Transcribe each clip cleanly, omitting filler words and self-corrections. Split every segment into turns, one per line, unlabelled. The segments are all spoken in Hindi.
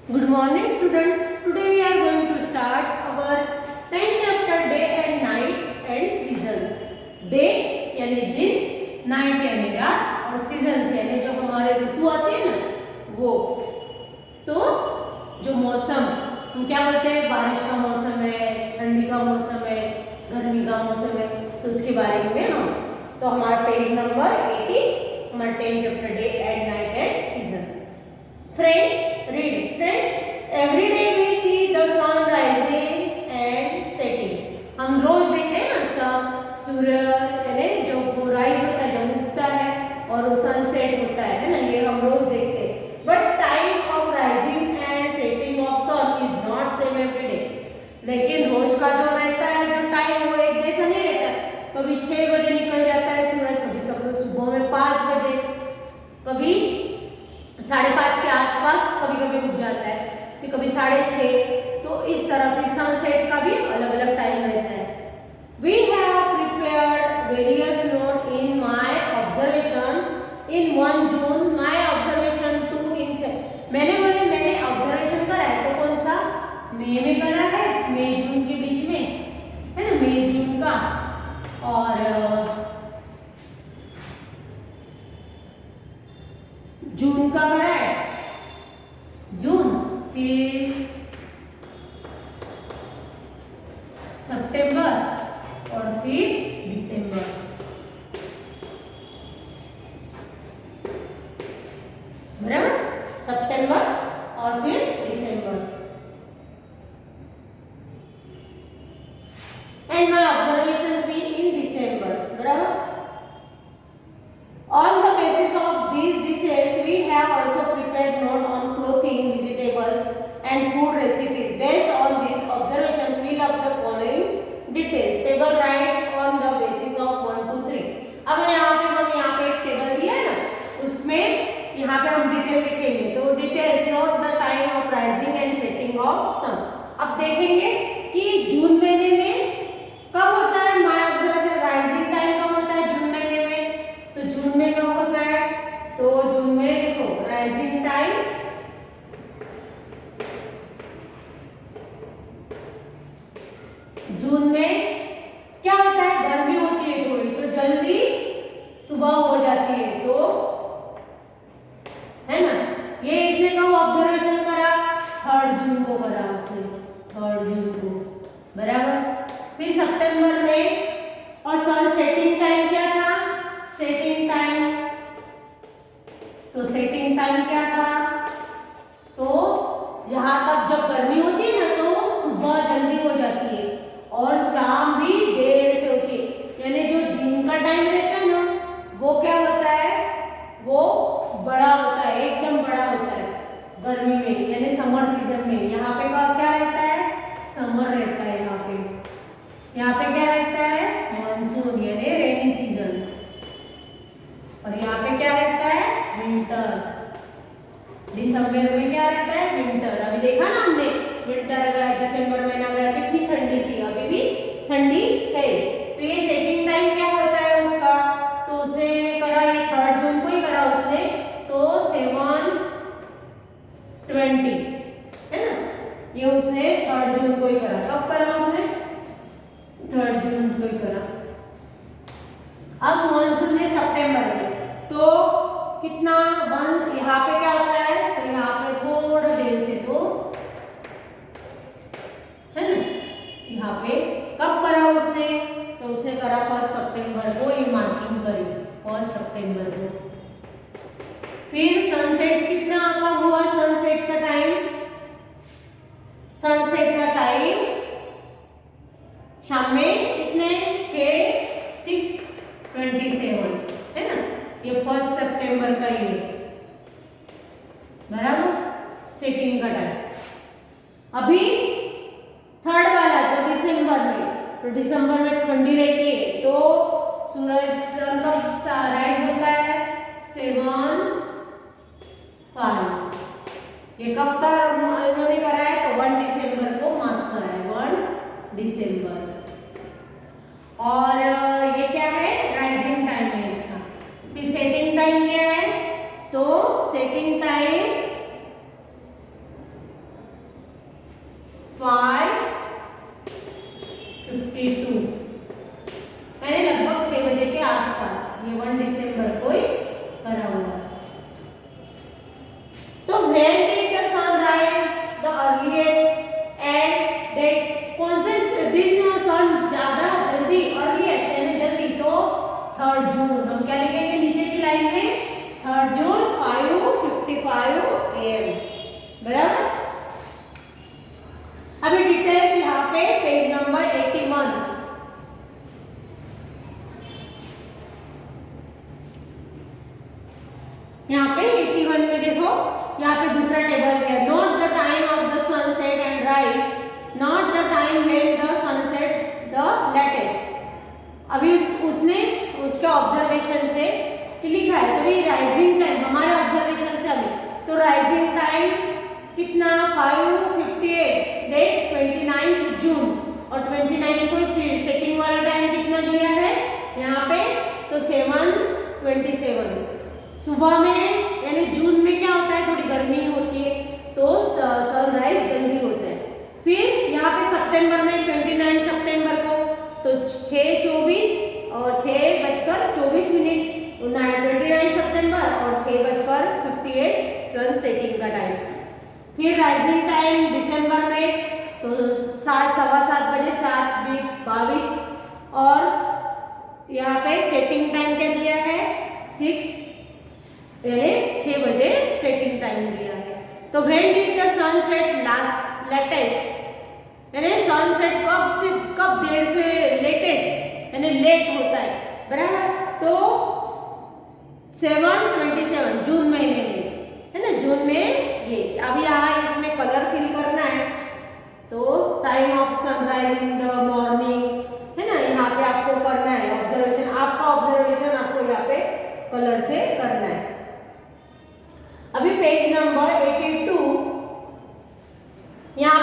Good morning student. Today we are going to start our 10th chapter day and night and season. Day यानी दिन, night यानी रात और seasons यानी जो हमारे ऋतु आते हैं ना वो। तो जो मौसम हम क्या बोलते हैं, बारिश का मौसम है, ठंडी का मौसम है, गर्मी का मौसम है, तो उसके बारे में हम तो हमारा पेज नंबर 80 हमारा 10th chapter day and night and season. Friends, read. Friends, every day we see the sun rising and setting. हम रोज देखते हैं ना सूर्य यानी जो राइज होता है, जब उगता है और वो सनसेट होता है ना, ये हम रोज देखते हैं. But time of rising and setting of sun is not same every day. लेकिन रोज का जो रहता है, जो टाइम वो एक जैसा नहीं रहता. कभी 6 बजे निकल जाता है सूरज, कभी सब सुबह में 5 बजे, कभी 5:30 के आसपास कभी कभी उग जाता है, फिर कभी 6:30. तो इस तरह की सनसेट का भी अलग अलग टाइम रहता है. We have prepared various note in my observation in 1 June, my observation 2 in मैंने ऑब्जर्वेशन करा है तो कौन सा मई में करा है, मई जून के बीच में है ना, मई जून का. और जून का करा है, जून, फिर सितंबर और फिर दिसंबर. बराबर, सितंबर और फिर दिसंबर. एंड माय ऑब्जर्वेशन 3 इन दिसंबर. बराबर. On the basis of these details, we have also prepared note on clothing, vegetables, and food recipes. Based on this observation, fill up the following details. Table write on the basis of 1 to 3. अब यहाँ पे एक टेबल दिया है ना, उसमें यहाँ पे हम डिटेल लिखेंगे. तो details note the time of rising and setting of sun. अब देखेंगे कि जून महीने में कब होता है माय ऑब्जर्वेशन, राइजिंग टाइम कब होता है जून महीने में. तो जून में कब होता है, तो जून में देखो राइजिंग टाइम जून में क्या होता है, गर्मी होती है थोड़ी, तो जल्दी सुबह हो जाती है, तो है ना. ये इसने कब ऑब्जर्वेशन करा, 3 जून को करा उसने, 3 जून को. बराबर. फिर सितंबर में, और सन सेटिंग टाइम क्या था, सेटिंग टाइम, तो सेटिंग टाइम क्या था, तो यहाँ तक जब गर्मी होती है ना तो सुबह जल्दी हो जाती है और शाम भी देर से होती है. यानी जो दिन का टाइम रहता है ना वो क्या होता है, वो बड़ा होता है, एकदम बड़ा होता है गर्मी में, यानी समर सीजन में. यहाँ पे क्या रहता है, समर रहता है. यहाँ पे क्या रहता है, मानसून यानी रेनी सीजन. और यहाँ पे क्या रहता है, विंटर. दिसंबर में क्या रहता है, विंटर. अभी देखा ना हमने, विंटर गया, दिसंबर महीना गया, कितनी ठंडी थी, अभी भी ठंडी है. तो ये सेटिंग टाइम क्या होता है उसका, तो उसने करा, ये 3 जून को ही करा उसने, तो 7:20 है ना, ये उसने 3 जून को ही करा. कब करा उसने, 3 जून को ही करा. अब मानसून में सितंबर में, तो कितना बंद यहाँ पे क्या होता है, तो यहाँ पे थोड़ा देर से, तो है ना, यहाँ पे कब करा उसने, तो उसने करा 1 सितंबर को, ये मार्किंग करी 1 सितंबर को. फिर सनसेट कितना कब हुआ, सनसेट का टाइम, सनसेट का टाइम शाम में कितने, 6:27 है ना, ये 1 सितंबर का ये. बराबर. सेटिंग का टाइम. अभी 3rd वाला तो दिसंबर में, तो दिसंबर में ठंडी रहती है, तो सूरज कब राइज होता है, 7:05. ये कब का इन्होंने करा है, तो 1 दिसंबर को मार्क करा है, 1 दिसंबर. और ये क्या है, राइजिंग टाइम है इसका. फिर सेटिंग टाइम क्या है, तो सेटिंग टाइम 5:52 यानी लगभग 6 बजे के आसपास ये 1 दिसंबर को ही करा हुआ। तो when did the sun rise the earliest and that कौन से दिन सन ज्यादा जल्दी earliest यानी जल्दी तो 3 जून। हम क्या लिखेंगे नीचे की लाइन में 3 जून 5:55 AM बराबर। अभी डिटेल्स यहाँ पे पेज नंबर 81 यहाँ पे 81 में देखो यहाँ पे दूसरा टेबल दिया note the time of the sunset and rise not the time when the sunset the latest. अभी उसने उसके ऑब्जर्वेशन से लिखा है तो भी राइजिंग टाइम हमारे ऑब्जर्वेशन से अभी तो राइजिंग टाइम कितना 5:58 डेट 29 जून और 29 को सेटिंग वाला टाइम कितना दिया है यहाँ पे तो 7:27 सुबह में यानी जून में क्या होता है थोड़ी गर्मी होती है तो सनराइज जल्दी होता है। फिर यहाँ पे सितंबर में 29 सितंबर को तो 6:24 और 6:24 और 29 सितंबर और 6:58 सन सेटिंग का टाइम। फिर राइजिंग टाइम दिसंबर में तो 7:15 बजे 7:22 और यहाँ पे सेटिंग टाइम क्या दिया है 6 यानी 6 बजे सेटिंग टाइम दिया है। तो when did the sunset last latest यानी सनसेट कब देर से लेटेस्ट यानी लेट होता है बराबर तो 7:27 जून महीने में है ना जून में ये। अभी यहाँ इसमें कलर फिल करना है तो time of sunrise in the morning है ना यहाँ पे आपको करना है ऑब्जर्वेशन आपका ऑब्जर्वेशन आपको यहाँ पे कलर से करना है। अभी पेज नंबर 82 यहाँ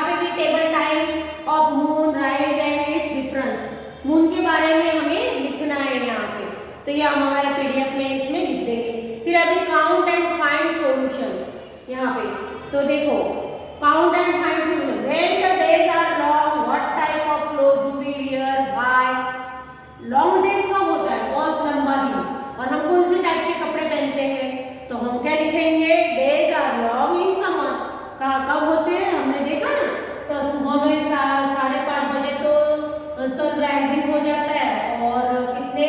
पे भी table time of moon rise and it's difference moon के बारे में हमें लिखना है यहाँ पे तो ये हम हमारे पीडीएफ में इसमें लिख देंगे। फिर अभी काउंट एंड फाइंड सॉल्यूशन यहाँ पे तो देखो count and find solution when the days are long what type of cloth do we wear why. Long days कब होता है बहुत लंबा दिन और हम कौन से टाइप के कपड़े पहनते हैं तो हम क्या लिखेंगे days are long in summer. कब होते हैं हमने देखा ना सुबह में 5:30 बजे तो सनराइजिंग हो जाता है और कितने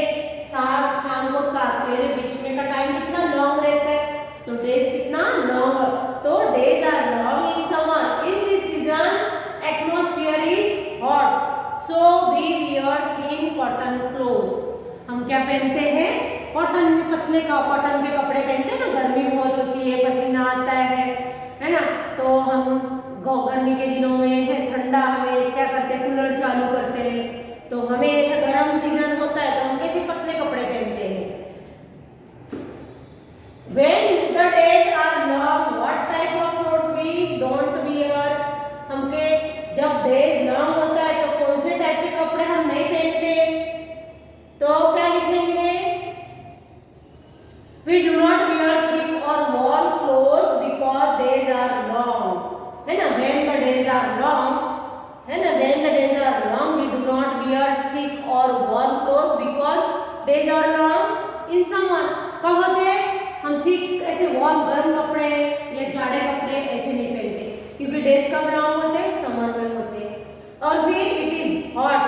7 शाम को 7 मेरे बीच में का टाइम कितना लॉन्ग रहता है तो डेज कितना लॉन्ग तो days are long in summer in this season atmosphere is hot so we wear thin cotton clothes. हम क्या पहनते हैं कॉटन में पतले का कॉटन के कपड़े पहनते हैं ना गर्मी बहुत होती है पसीना आता है ना तो हम गर्मी के दिनों में है ठंडा हमें क्या करते हैं कूलर चालू करते हैं तो हमें ऐसा गर्म सीजन होता है तो हम कैसे पतले कपड़े पहनते हैं। When the days are long, what type of clothes we don't wear? हमके जब डेज लॉन्ग होता है तो कौन से टाइप के कपड़े हम नहीं पहनते तो क्या लिखेंगे We do not wear thick or warm clothes because days are long. है ना when the days are long है ना when the days are long we do not wear thick or warm clothes because days are long in summer। कब होते हैं हम थिक ऐसे वार्म गर्म कपड़े या जाड़े कपड़े ऐसे नहीं पहनते क्योंकि डेज कब लॉन्ग होते हैं समर में होते हैं। और फिर it is hot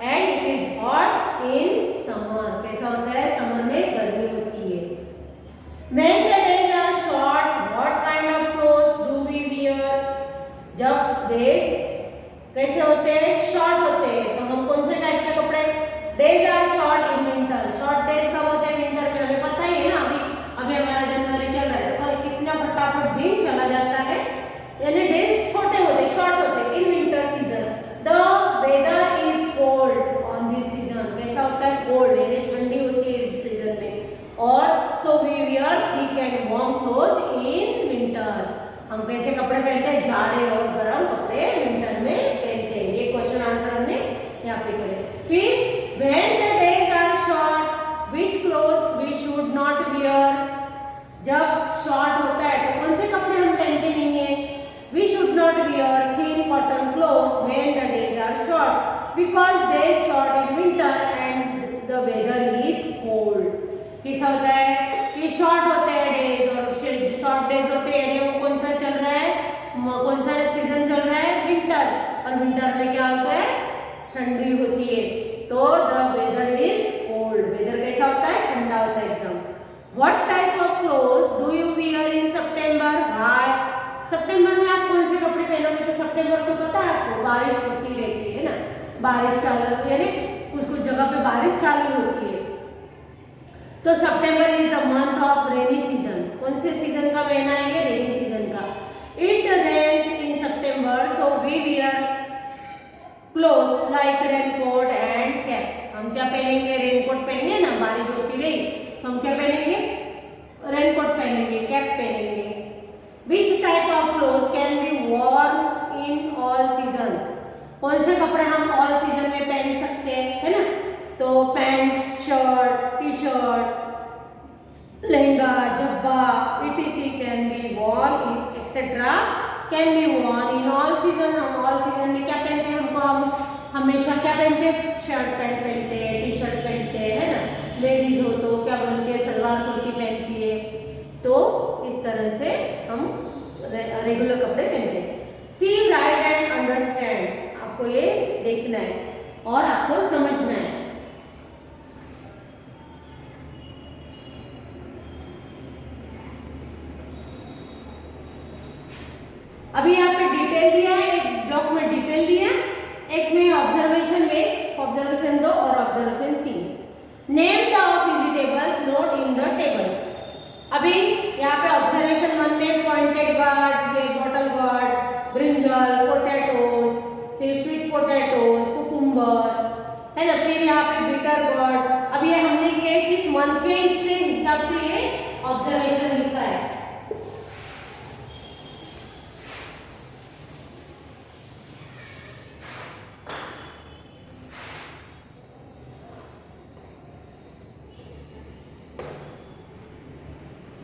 and it is hot in summer कैसा होता है समर में गर्मी होती है। When the days are short, what kind of clothes do we wear? जब डेज कैसे होते हैं शॉर्ट होते हैं तो हम कौन से टाइप के कपड़े days are short in winter. Short days कब होते हैं विंटर में हमें पता ही है ना अभी हमारा जनवरी चल रहा है तो कितना फटाफट दिन चला जाता है यानी डेज छोटे होते शॉर्ट होते in winter season. The weather is cold on this season कैसा होता है कोल्ड यानी ठंडी होती है इस सीजन में और so we wear thick and warm clothes in winter. हम कैसे कपड़े पहनते हैं जाड़े और गर्म कपड़े विंटर में पहनते हैं। ये क्वेश्चन आंसर हमने यहाँ पे करे। फिर when the days are short which clothes we should not wear. जब शॉर्ट होता है तो कौन से कपड़े हम पहनते नहीं है we should not wear because days short in winter and the weather is cold. कैसा होता है कि शॉर्ट होते हैं डेज, और शॉर्ट डेज होते हैं यानी वो कौन सा चल रहा है, कौन सा सीजन चल रहा है, विंटर। और विंटर में क्या होता है, ठंडी होती है, तो the weather is cold. Weather कैसा होता है, ठंडा होता है एकदम। What type of clothes do you wear in September? Why? सितंबर में आप कौन से कपड़े पहनोगे? तो सितंबर को पता है आपको, बारिश होती रहती है ना, बारिश चालू यानी कुछ कुछ जगह पे बारिश चालू होती है। तो September is the month of rainy season. कौन से सीजन का महीना है ये, रेनी सीजन का। It rains in September so we wear clothes like raincoat and cap. हम क्या पहनेंगे, रेनकोट पहनेंगे ना, बारिश होती रही तो हम क्या पहनेंगे, रेनकोट पहनेंगे, कैप पहनेंगे। Which type of clothes can be worn in all seasons? कौन से कपड़े हम ऑल सीजन में पहन सकते हैं, है ना? तो pant, shirt, T shirt, lehenga, Jabba, etc. can be worn etc. can be worn in all season। हम ऑल सीजन में क्या पहनते हैं, हमको हम हमेशा क्या पहनते हैं, शर्ट पैंट पहनते हैं, टी शर्ट पहनते हैं, है ना। लेडीज हो तो क्या बोलते हैं, सलवार कुर्ती पहनती है। तो इस तरह से हम रेगुलर कपड़े पहनते हैं। सी, राइट एंड अंडरस्टैंड, आपको ये देखना है और आपको समझना है। अभी यहाँ पे डिटेल दिया है, एक ब्लॉक में डिटेल दिया है, एक में ऑब्जर्वेशन में ऑब्जर्वेशन 2 और observation 3। Name the of vegetables note in the tables. अभी यहाँ पे ऑब्जर्वेशन 1 में पॉइंटेड गार्ड, ये बॉटल गार्ड, ब्रिंजल, पोटैटोज, फिर स्वीट पोटैटोज, कुकुम्बर, है ना। फिर यहाँ पे बिटर गार्ड। अब ये हमने किस मंथ के इससे हिसाब से ये ऑब्जर्वेशन लिखा है।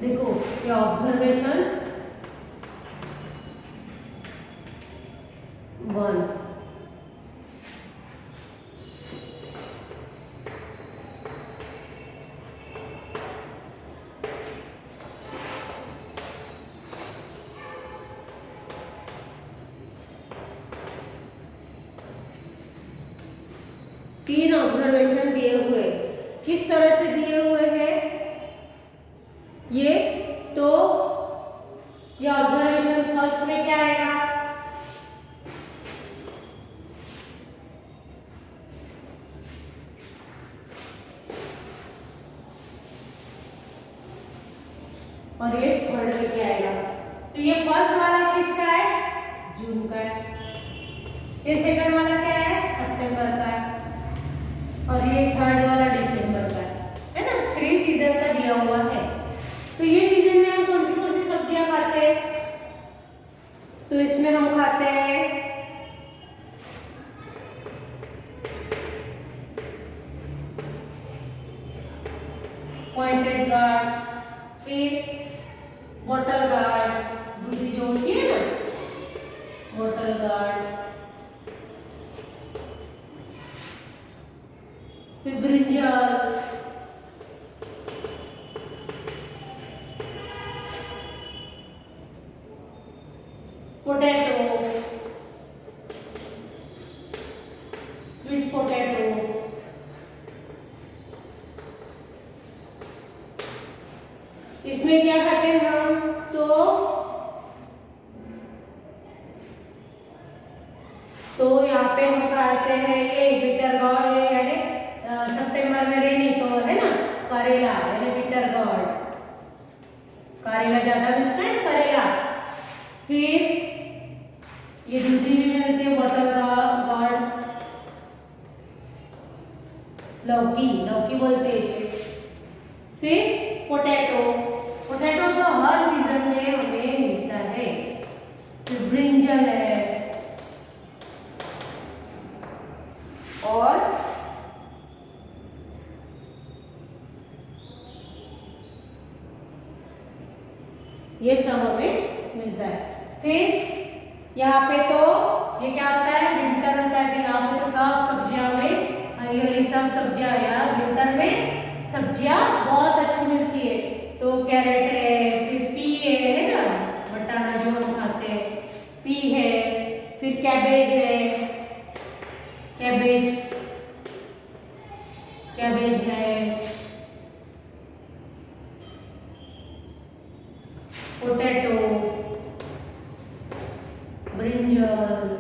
देखो ये ऑब्जर्वेशन 1, तीन ऑब्जर्वेशन दिए हुए, किस तरह से दिए हुए हैं ये, तो ये ऑब्जर्वेशन फर्स्ट में क्या आएगा, और ये थर्ड में क्या आएगा। तो ये फर्स्ट वाला किसका है, जून का है। ये सेकंड वाला क्या है, सितंबर का है, और ये थर्ड वाला दिसंबर का है ना। 3 सीजन का दिया हुआ है। तो ये सीजन में हम कौन सी सब्जियां खाते हैं, तो इसमें हम खाते हैं पॉइंटेड गार्ड, फिर बॉटल गार्ड, दूधी जो होती है ना, बॉटल गार्ड, फिर ब्रिंजल, पोटैटो, स्वीट पोटैटो, इसमें क्या खाते हैं हम, तो यहाँ पे हम खाते हैं ये बिटर गॉर्ड, यानी सितंबर में रेनी तो है ना, करेला यानी बिटर गॉर्ड, करेला ज्यादा मिलता है ना, करेला। फिर ये दूधी भी मिलती है, बॉटल गार्ड, लौकी, लौकी बोलते हैं इसे। फिर पोटैटो, पोटैटो तो हर सीजन में हमें मिलता है। फिर ब्रिंजल है, और ये सब हमें मिलता है। फिर यहाँ पे तो ये क्या होता है, विंटर होता है। तो यहाँ पे तो सब सब्जियां में हरी हरी सब सब्जियां, यार विंटर में सब्जियां बहुत अच्छी मिलती है। तो कैरेट है, फिर पी है ना, बटाना जो हम खाते हैं, पी है, फिर कैबेज है, कैबेज कैबेज है, पोटैटो, ब्रिंजल,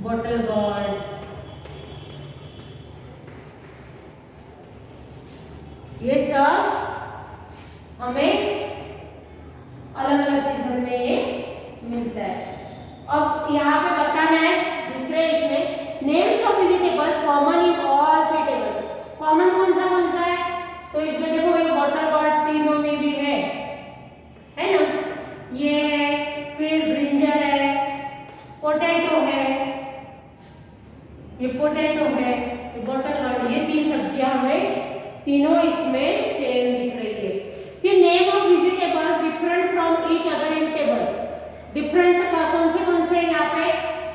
बॉटल गोर्ड, ये सब हमें अलग अलग सीजन में ये मिलता है। अब यहाँ पे बताना है दूसरे इसमें, names of vegetables common in all three tables. Common कौन सा है, तो इसमें देखो ये बॉटल गोर्ड तीनों में भी है ना, ये है, फिर ब्रिंजल है, पोटैटो है, ये पोटैटो है, ये बॉटल गोर्ड, ये तीन सब्जियां हमें तीनों इसमें सेम दिख रही है। फिर name of vegetables different from each other in tables. Different का कौन से यहाँ पे,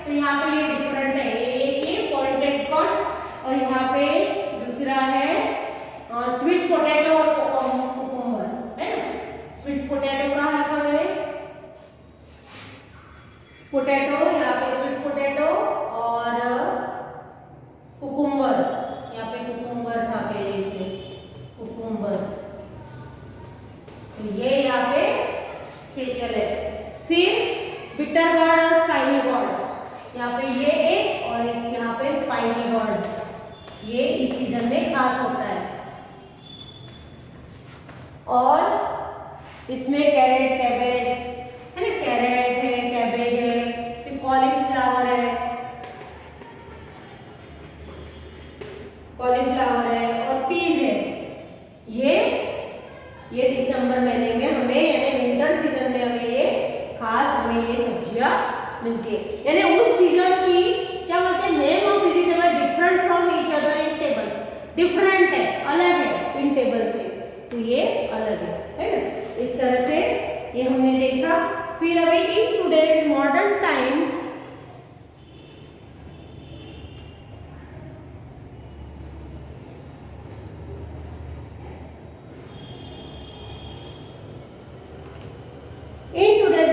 तो यहाँ पे ये डिफरेंट है, एक ये पॉइंटेड कॉर्ड और यहाँ पे दूसरा है स्वीट पोटैटो और कुकुम्बर, है ना। स्वीट पोटैटो कहाँ लिखा मैंने, पोटैटो, यहाँ पे स्वीट पोटैटो और कुकुम्बर, यहाँ पे कुकुम्बर था पहले इसमें, कुकुम्बर, तो ये यहाँ पे स्पेशल है। फिर बिटर गोर्ड और स्पाइनी गोर्ड, यहाँ पे ये एक और एक यहाँ पे स्पाइनी गोर्ड, ये इस सीजन में खास होता है। और इसमें कैरेट, कैबेज है ना, कैरेट है, कैबेज है, फिर कॉलीफ्लावर है, कॉलीफ्लावर है और पीज है। ये दिसंबर महीने में हमें, यानी विंटर सीजन में हमें ये खास हमें ये सब्जियां मिलती है। यानी उस सीजन की क्या बोलते हैं, name of vegetable different from each other in tables, different है, अलग है इन टेबल से, तो ये अलग है ना। इस तरह से ये हमने देखा। फिर अभी in today's modern times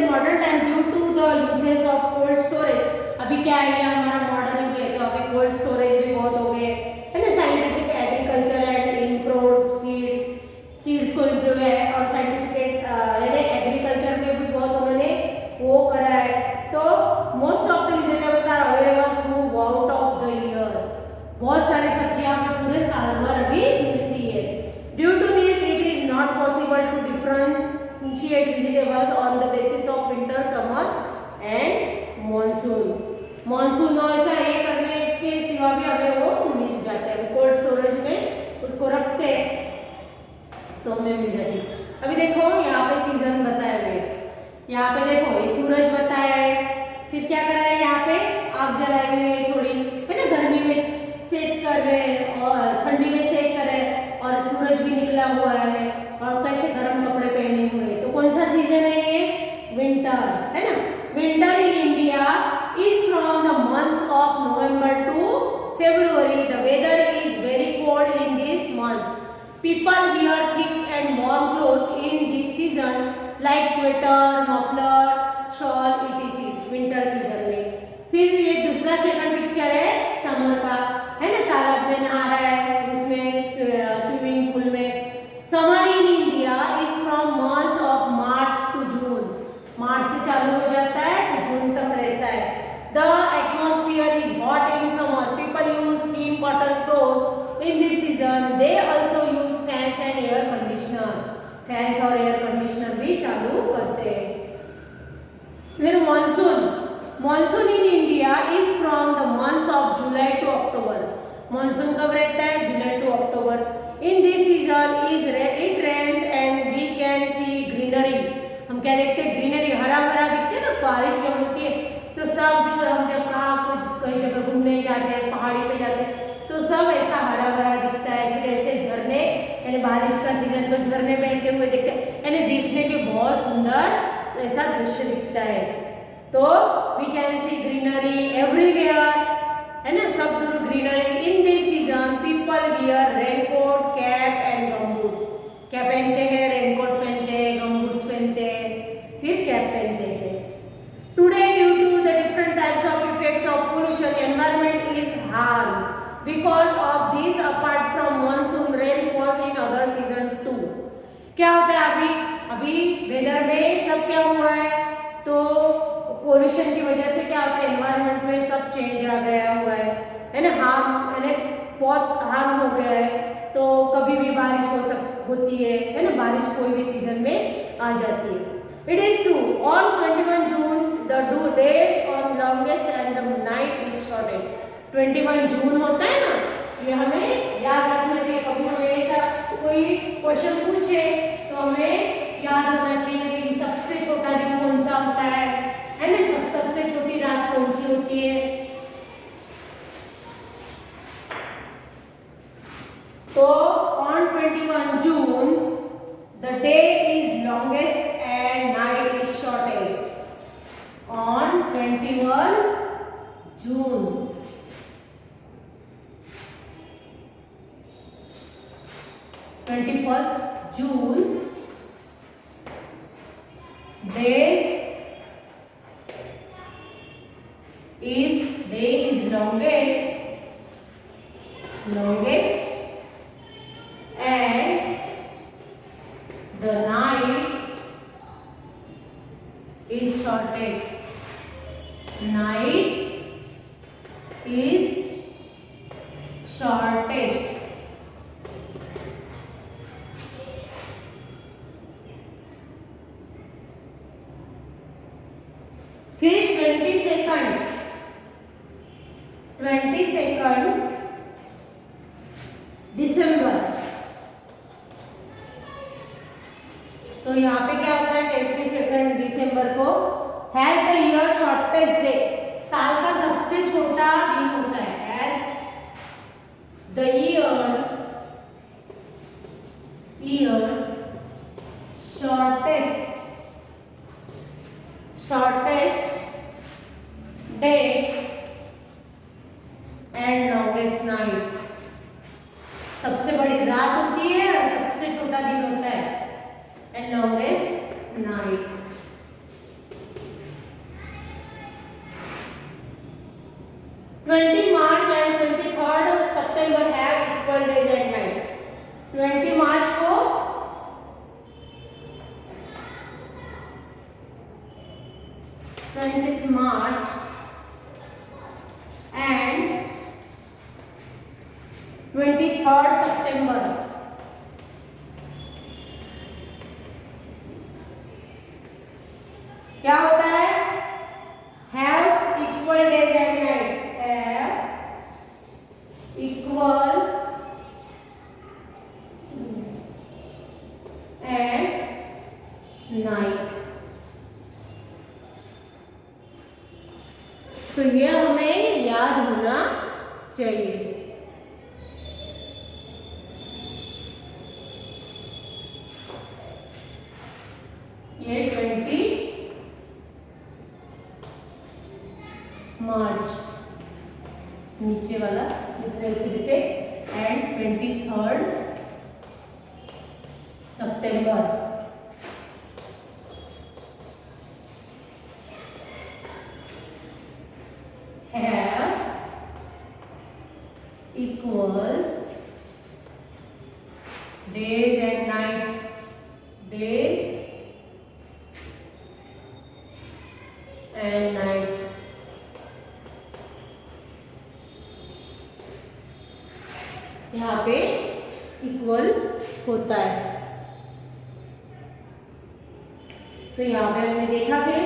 modern time due to the uses of cold storage. अभी क्या है, हमारा मॉडर्न युग है, तो अभी कोल्ड स्टोरेज भी बहुत हो गए है ना। Scientific agriculture and improved seeds को इम्प्रूव है, और साइंटिफिक यानी एग्रीकल्चर में भी बहुत उन्होंने वो करा है। तो most of the vegetables are available throughout of the year. बहुत सारी सब्जियां हमें पूरे साल भर अभी मिलती है। Due to this it is not possible to differentiate vegetables on the basis of winter, summer and monsoon। Monsoon और ऐसा ये करने के सिवा भी हमें वो मिल जाता है, कोल्ड स्टोरेज में उसको रखते हैं तो हमें मिल जाती है। अभी देखो यहाँ पे सीजन बताया गया, यहाँ पे देखो ये सूरज बताया है, फिर क्या कर रहा है, यहाँ पे आग जलाई हुई है थोड़ी है ना, गर्मी में सेक कर रहे हैं और ठंडी में सेक कर रहे हैं, और सूरज भी निकला हुआ है और कैसे गर्म कपड़े पहने हुए। तो कौन सा सीजन है ये, विंटर है ना। Winter in India is from the months of November to February. The weather is very cold in these months. People wear thick and warm clothes in this season like sweater, muffler, shawl etc. Winter season में। फिर ये दूसरा सेकंड पिक्चर है समर का, है ना, तालाब में नहा रहा है उसमें स्विमिंग पूल में। Summer in India is from months of March to June, मार्च से चालू हो जाता है तो जून तक रहता है। The atmosphere is hot in summer, people use thin cotton clothes in this season, they also use fans and air conditioner, fans और एयर कंडीशनर भी चालू करते हैं। फिर monsoon, monsoon in India is from the months of July to October. Monsoon कब रहता है, July to October. In this season it rains and we can see greenery. हम क्या देखते हैं, ग्रीनरी, हरा भरा दिखते हैं ना, बारिश जब होती है तो सब जो हम जब कहाँ कुछ कई जगह घूमने जाते हैं, पहाड़ी पे जाते हैं तो सब ऐसा हरा भरा दिखता है। फिर ऐसे झरने, यानी बारिश का सीजन तो झरने बहते हुए दिखते हैं, यानी देखने के बहुत सुंदर ऐसा दृश्य दिखता है। तो we can see greenery everywhere, है ना, सब दूर greenery. In this season people wear raincoat, cap and gumboots. क्या पहनते हैं? रेनकोट पहनते हैं, गमबूट्स पहनते हैं, फिर कैप पहनते हैं। Today due to the different types of effects of pollution environment is harm because of this apart from monsoon rain falls in other season too. क्या होता है अभी वेदर में सब क्या हुआ है, तो पोल्यूशन की वजह से क्या होता है, एनवायरनमेंट में सब चेंज आ गया हुआ है ना, हार्म यानी बहुत हार्म हो गया है। तो कभी भी बारिश होती है ना, बारिश कोई भी सीजन में आ जाती है। It is true on 21 June the day on longest and the night is shortest. 21 जून होता है ना, ये हमें याद रखना चाहिए। कभी हमें ऐसा कोई क्वेश्चन पूछे तो हमें याद होना चाहिए कि सबसे छोटा दिन कौन सा होता है ना, सबसे छोटी रात कौन सी होती है। तो on 21 June the day is longest and night is shortest. On 21 June 21st June day is longest and the night is shortest. Night is shortest. फिर 22nd दिसंबर। तो यहाँ पे क्या होता है, 22nd दिसंबर को has the year shortest day, साल का सबसे छोटा दिन होता है। Has the years shortest day and longest night. सबसे बड़ी रात होती है और सबसे छोटा दिन होता है, and longest night. March and 23rd September have equal days and nights। 20 मार्च को March and 23rd September क्या होता है, have equal days and night. Have equal and night. तो ये हमें याद होना चाहिए। ये 20 मार्च नीचे वाला फिर से, and 23rd September. Have equal days and night, days and night। यहाँ पे इक्वल होता है। तो यहाँ पे हमने देखा फिर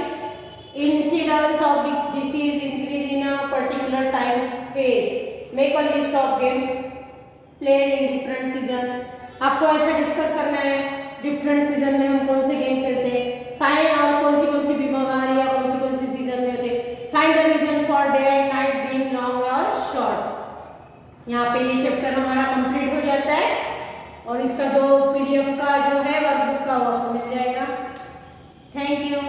incidence of disease increase in a particular time phase, make a list of game played in different season। आपको ऐसा डिस्कस करना है डिफरेंट सीजन में हम कौन से गेम खेलते हैं, फाइंड और कौन सी बीमारियां कौन सी सीजन में होते हैं, find the reason for day and night being long और शॉर्ट। यहाँ पे ये चैप्टर हमारा कंप्लीट हो जाता है और इसका जो PDF का जो है वर्कबुक का वो आपको मिल जाएगा। Thank you.